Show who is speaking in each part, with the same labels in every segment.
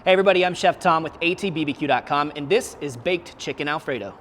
Speaker 1: Hey everybody, I'm Chef Tom with allthingsbbq.com, and this is Baked Chicken Alfredo.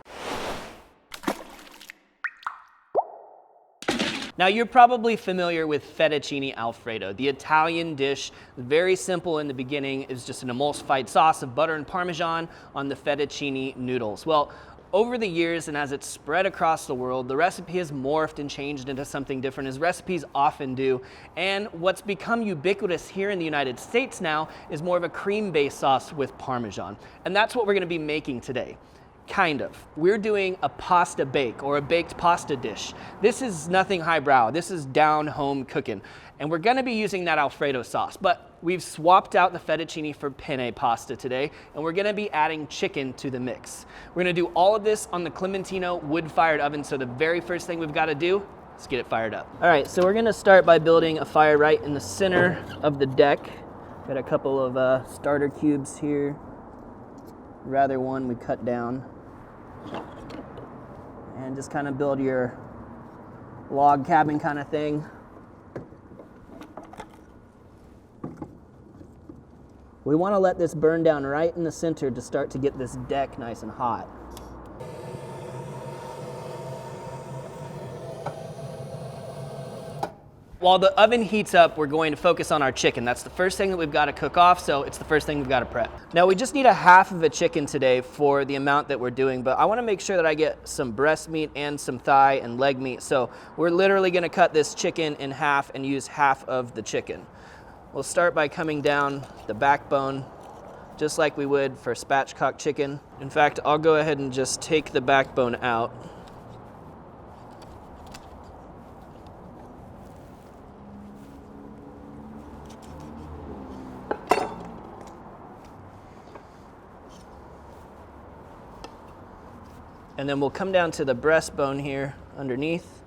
Speaker 1: Now you're probably familiar with fettuccine alfredo, the Italian dish. Very simple in the beginning. It's just an emulsified sauce of butter and Parmesan on the fettuccine noodles. Well, over the years and as it's spread across the world, the recipe has morphed and changed into something different, as recipes often do. And what's become ubiquitous here in the United States now is more of a cream-based sauce with Parmesan. And that's what we're gonna be making today. Kind of. We're doing a pasta bake, or a baked pasta dish. This is nothing highbrow. This is down home cooking. And we're gonna be using that Alfredo sauce, but we've swapped out the fettuccine for penne pasta today, and we're gonna be adding chicken to the mix. We're gonna do all of this on the Clementino wood-fired oven, so the very first thing we've gotta do is get it fired up. All right, so we're gonna start by building a fire right in the center of the deck. Got a couple of starter cubes here. Rather one we cut down. And just kind of build your log cabin kind of thing. We want to let this burn down right in the center to start to get this deck nice and hot. While the oven heats up, we're going to focus on our chicken. That's the first thing that we've got to cook off, so it's the first thing we've got to prep. Now we just need a half of a chicken today for the amount that we're doing, but I want to make sure that I get some breast meat and some thigh and leg meat. So we're literally going to cut this chicken in half and use half of the chicken. We'll start by coming down the backbone, just like we would for spatchcock chicken. In fact, I'll go ahead and just take the backbone out. And then we'll come down to the breastbone here underneath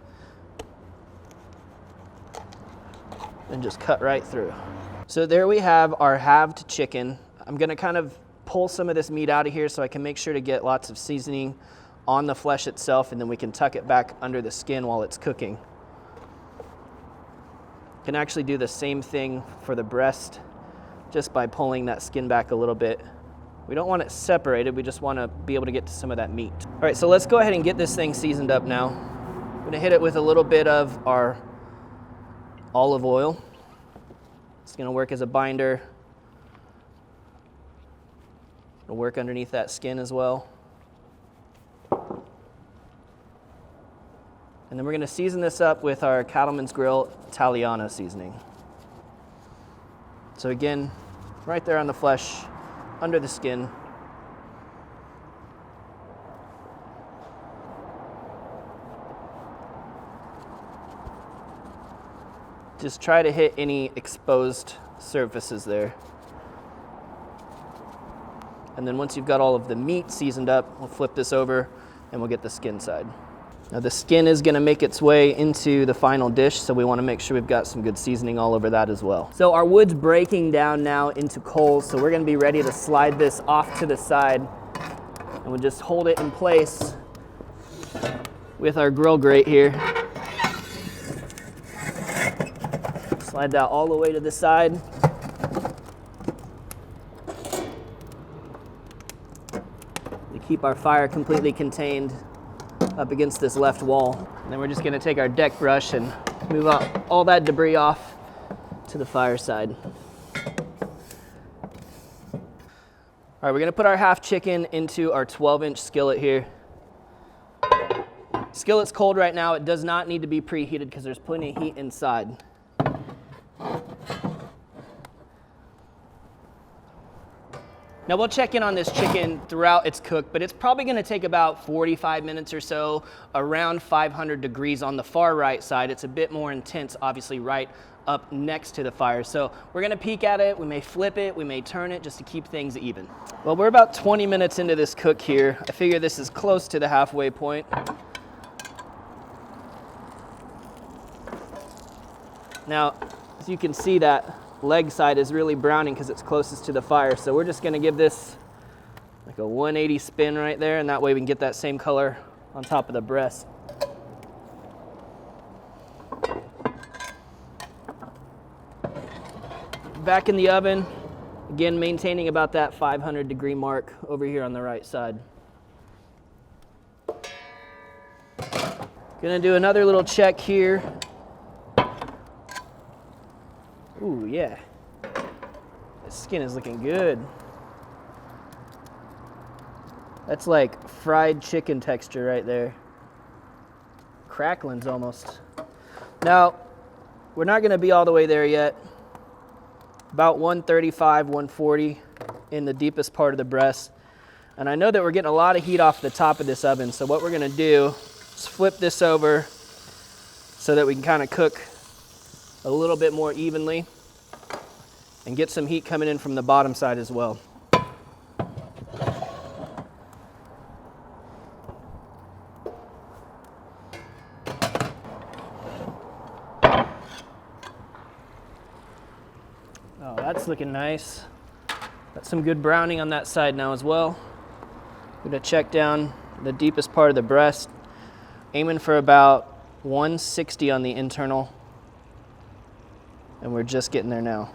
Speaker 1: and just cut right through. So there we have our halved chicken. I'm gonna kind of pull some of this meat out of here so I can make sure to get lots of seasoning on the flesh itself, and then we can tuck it back under the skin while it's cooking. Can actually do the same thing for the breast just by pulling that skin back a little bit. We don't want it separated, we just want to be able to get to some of that meat. All right, so let's go ahead and get this thing seasoned up now. I'm gonna hit it with a little bit of our olive oil. It's gonna work as a binder. It'll work underneath that skin as well. And then we're gonna season this up with our Cattleman's Grill Italiano seasoning. So again, right there on the flesh, under the skin. Just try to hit any exposed surfaces there. And then once you've got all of the meat seasoned up, we'll flip this over and we'll get the skin side. Now the skin is gonna make its way into the final dish, so we wanna make sure we've got some good seasoning all over that as well. So our wood's breaking down now into coals, so we're gonna be ready to slide this off to the side, and we'll just hold it in place with our grill grate here. Slide that all the way to the side. To keep our fire completely contained up against this left wall. And then we're just gonna take our deck brush and move all that debris off to the fire side. All right, we're gonna put our half chicken into our 12-inch skillet here. Skillet's cold right now. It does not need to be preheated because there's plenty of heat inside. Now we'll check in on this chicken throughout its cook, but it's probably gonna take about 45 minutes or so, around 500 degrees on the far right side. It's a bit more intense, obviously, right up next to the fire. So we're gonna peek at it, we may flip it, we may turn it just to keep things even. Well, we're about 20 minutes into this cook here. I figure this is close to the halfway point. Now, as you can see, that leg side is really browning because it's closest to the fire. So we're just gonna give this like a 180 spin right there, and that way we can get that same color on top of the breast. Back in the oven, Again, maintaining about that 500-degree mark over here on the right side. Gonna do another little check here. Ooh, yeah. The skin is looking good. That's like fried chicken texture right there. Cracklings almost. Now, we're not gonna be all the way there yet. About 135, 140 in the deepest part of the breast. And I know that we're getting a lot of heat off the top of this oven, so what we're gonna do is flip this over so that we can kind of cook a little bit more evenly and get some heat coming in from the bottom side as well. Oh, that's looking nice. Got some good browning on that side now as well. I'm gonna check down the deepest part of the breast, aiming for about 160 on the internal, and we're just getting there now.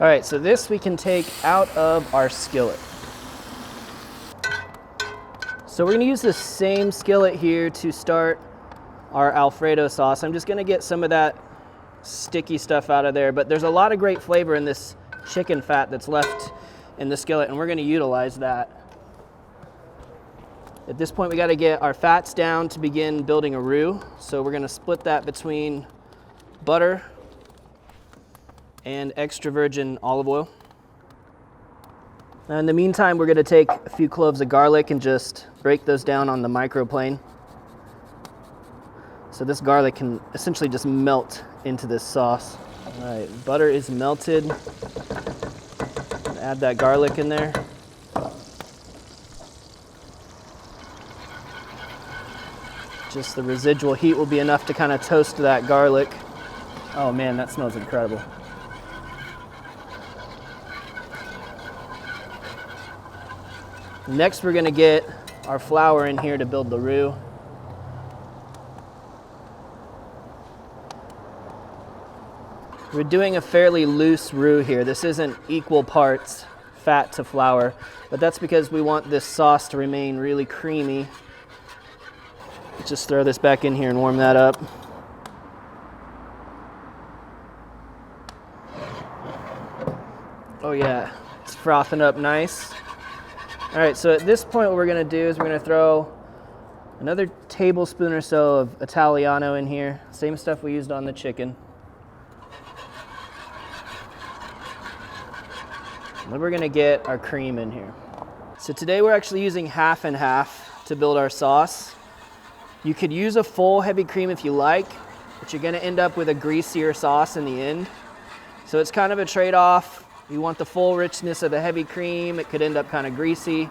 Speaker 1: All right, so this we can take out of our skillet. So we're gonna use the same skillet here to start our Alfredo sauce. I'm just gonna get some of that sticky stuff out of there, but there's a lot of great flavor in this chicken fat that's left in the skillet, and we're gonna utilize that. At this point, we gotta get our fats down to begin building a roux. So we're gonna split that between butter and extra virgin olive oil. Now in the meantime, we're gonna take a few cloves of garlic and just break those down on the microplane. So this garlic can essentially just melt into this sauce. All right, butter is melted. Add that garlic in there. Just the residual heat will be enough to kind of toast that garlic. Oh man, that smells incredible. Next, we're gonna get our flour in here to build the roux. We're doing a fairly loose roux here. This isn't equal parts fat to flour, but that's because we want this sauce to remain really creamy. Just throw this back in here and warm that up. Oh yeah, it's frothing up nice. All right, so at this point what we're gonna do is we're gonna throw another tablespoon or so of Italiano in here. Same stuff we used on the chicken. And then we're gonna get our cream in here. So today we're actually using half and half to build our sauce. You could use a full heavy cream if you like, but you're gonna end up with a greasier sauce in the end. So it's kind of a trade-off. You want the full richness of the heavy cream. It could end up kind of greasy.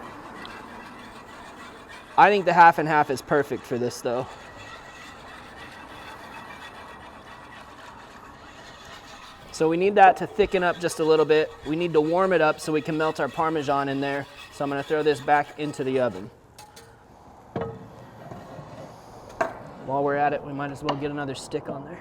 Speaker 1: I think the half and half is perfect for this though. So we need that to thicken up just a little bit. We need to warm it up so we can melt our Parmesan in there. So I'm gonna throw this back into the oven. While we're at it, we might as well get another stick on there.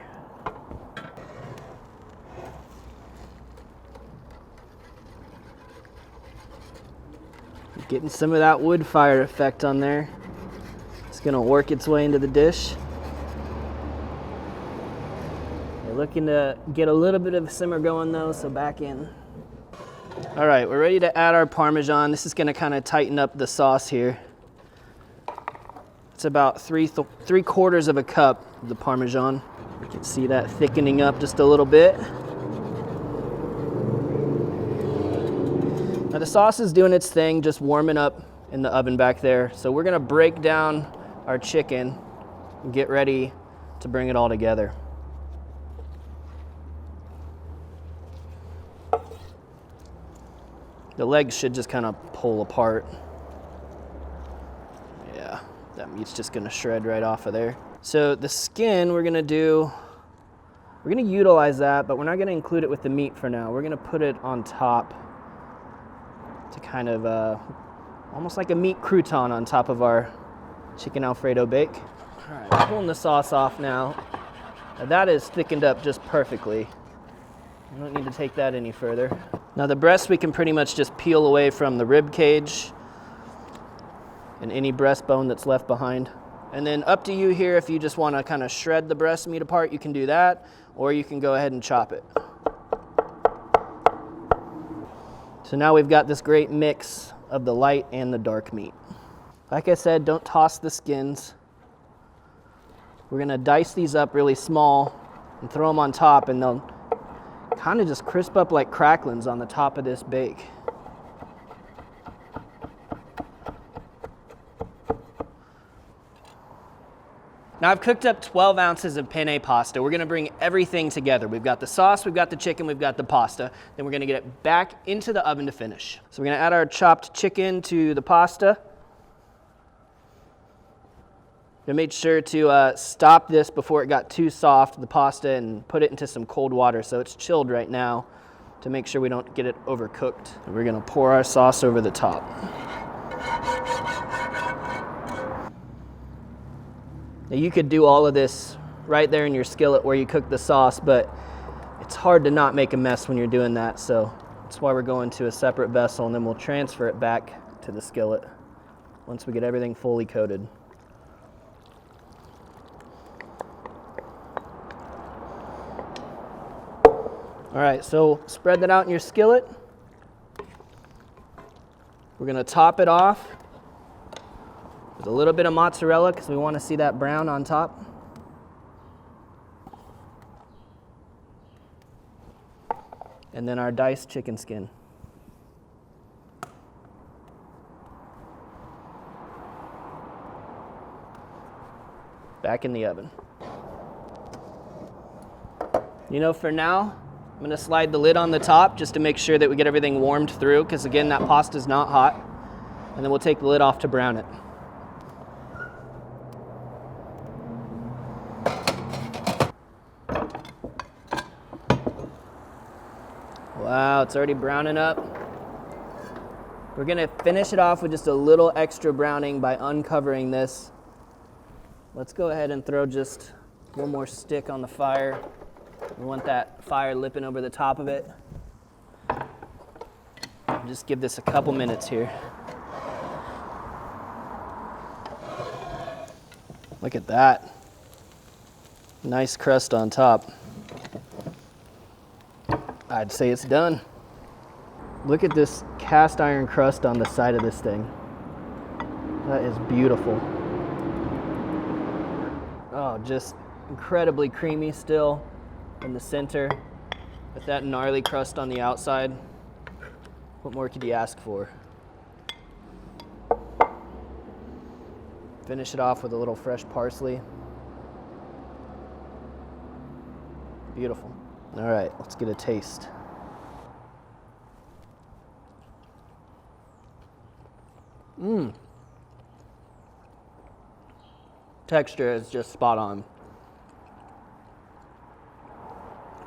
Speaker 1: Getting some of that wood fire effect on there. It's gonna work its way into the dish. We're looking to get a little bit of simmer going though, so back in. All right, we're ready to add our Parmesan. This is gonna kind of tighten up the sauce here. It's about three quarters of a cup of the Parmesan. You can see that thickening up just a little bit. Now the sauce is doing its thing, just warming up in the oven back there. So we're gonna break down our chicken and get ready to bring it all together. The legs should just kind of pull apart. Yeah, that meat's just gonna shred right off of there. So the skin we're gonna utilize that, but we're not gonna include it with the meat for now. We're gonna put it on top to kind of almost like a meat crouton on top of our chicken Alfredo bake. All right, we're pulling the sauce off now. Now that is thickened up just perfectly. I don't need to take that any further. Now the breast we can pretty much just peel away from the rib cage and any breastbone that's left behind. And then up to you here, if you just want to kind of shred the breast meat apart, you can do that, or you can go ahead and chop it. So now we've got this great mix of the light and the dark meat. Like I said, don't toss the skins. We're gonna dice these up really small and throw them on top, and they'll kind of just crisp up like cracklings on the top of this bake. Now I've cooked up 12 ounces of penne pasta. We're gonna bring everything together. We've got the sauce, we've got the chicken, we've got the pasta. Then we're gonna get it back into the oven to finish. So we're gonna add our chopped chicken to the pasta. I made sure to stop this before it got too soft, the pasta, and put it into some cold water so it's chilled right now to make sure we don't get it overcooked. And we're gonna pour our sauce over the top. Now you could do all of this right there in your skillet where you cook the sauce, but it's hard to not make a mess when you're doing that, so that's why we're going to a separate vessel, and then we'll transfer it back to the skillet once we get everything fully coated. All right, so spread that out in your skillet. We're gonna top it off with a little bit of mozzarella because we want to see that brown on top. And then our diced chicken skin. Back in the oven. You know, for now, I'm gonna slide the lid on the top just to make sure that we get everything warmed through, because again, that pasta's not hot. And then we'll take the lid off to brown it. Wow, it's already browning up. We're gonna finish it off with just a little extra browning by uncovering this. Let's go ahead and throw just one more stick on the fire. We want that fire lipping over the top of it. Just give this a couple minutes here. Look at that. Nice crust on top. I'd say it's done. Look at this cast iron crust on the side of this thing. That is beautiful. Oh, just incredibly creamy still in the center with that gnarly crust on the outside. What more could you ask for? Finish it off with a little fresh parsley. Beautiful. All right, let's get a taste. Texture is just spot on.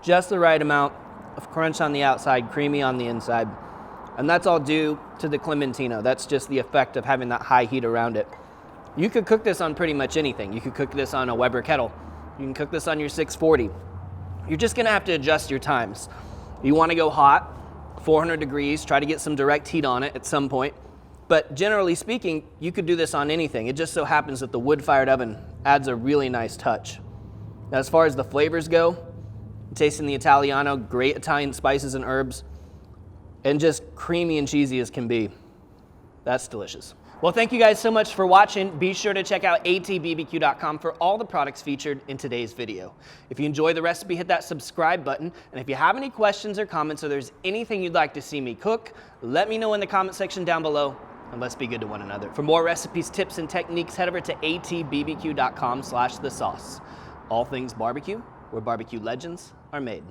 Speaker 1: Just the right amount of crunch on the outside, creamy on the inside. And that's all due to the Clementino. That's just the effect of having that high heat around it. You could cook this on pretty much anything. You could cook this on a Weber kettle. You can cook this on your 640. You're just gonna have to adjust your times. You wanna go hot, 400 degrees, try to get some direct heat on it at some point. But generally speaking, you could do this on anything. It just so happens that the wood-fired oven adds a really nice touch. Now, as far as the flavors go, tasting the Italiano, great Italian spices and herbs, and just creamy and cheesy as can be. That's delicious. Well, thank you guys so much for watching. Be sure to check out allthingsbbq.com for all the products featured in today's video. If you enjoy the recipe, hit that subscribe button. And if you have any questions or comments, or there's anything you'd like to see me cook, let me know in the comment section down below, and let's be good to one another. For more recipes, tips, and techniques, head over to allthingsbbq.com/thesauce. All Things Barbecue, where barbecue legends are made.